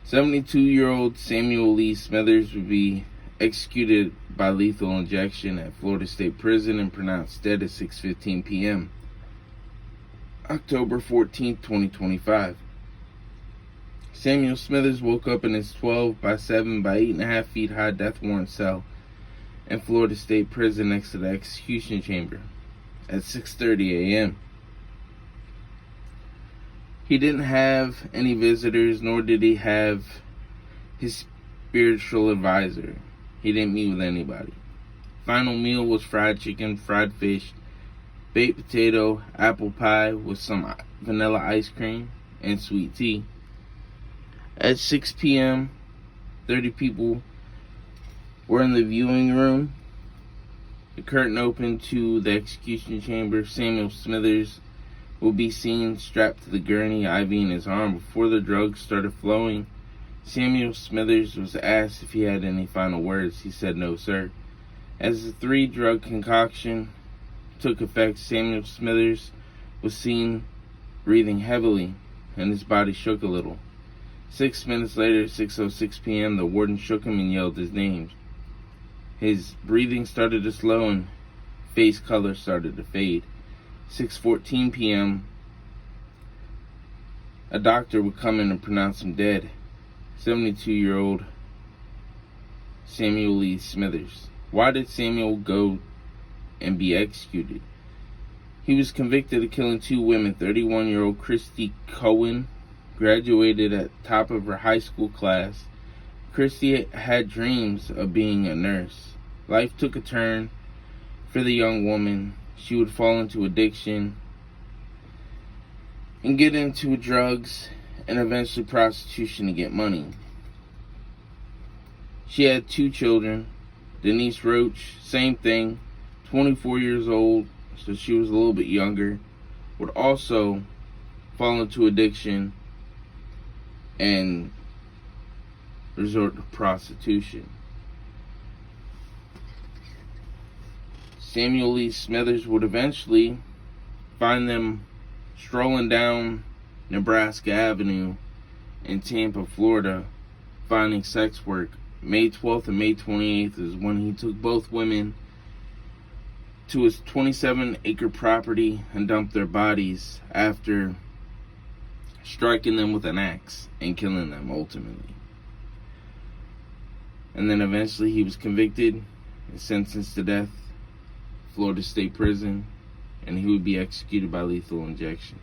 72-year-old Samuel Lee Smithers would be executed by lethal injection at Florida State Prison and pronounced dead at 6:15 p.m. October 14, 2025. Samuel Smithers woke up in his 12 by 7 by 8.5 feet high death warrant cell in Florida State Prison next to the execution chamber at 6:30 a.m. He didn't have any visitors, nor did he have his spiritual advisor. He didn't meet with anybody. Final meal was fried chicken, fried fish, baked potato, apple pie with some vanilla ice cream, and sweet tea. At 6 p.m., 30 people were in the viewing room. The curtain opened to the execution chamber. Samuel Smithers will be seen strapped to the gurney, IV in his arm. Before the drugs started flowing, Samuel Smithers was asked if he had any final words. He said, "No, sir." As the 3-drug concoction took effect, Samuel Smithers was seen breathing heavily, and his body shook a little. 6 minutes later, at 6:06 p.m., the warden shook him and yelled his name. His breathing started to slow and face color started to fade. 6:14 p.m., a doctor would come in and pronounce him dead. 72-year-old Samuel Lee Smithers. Why did Samuel go and be executed? He was convicted of killing 2 women. 31-year-old Christy Cohen graduated at the top of her high school class. Christy had dreams of being a nurse. Life took a turn for the young woman. She would fall into addiction and get into drugs and eventually prostitution to get money. She had 2 children. Denise Roach, same thing, 24 years old, so she was a little bit younger, would also fall into addiction and resort to prostitution. Samuel Lee Smithers would eventually find them strolling down Nebraska Avenue in Tampa, Florida, finding sex work. May 12th and May 28th is when he took both women to his 27-acre property and dumped their bodies after striking them with an axe and killing them ultimately. And then eventually he was convicted and sentenced to death, Florida State Prison, and he would be executed by lethal injection.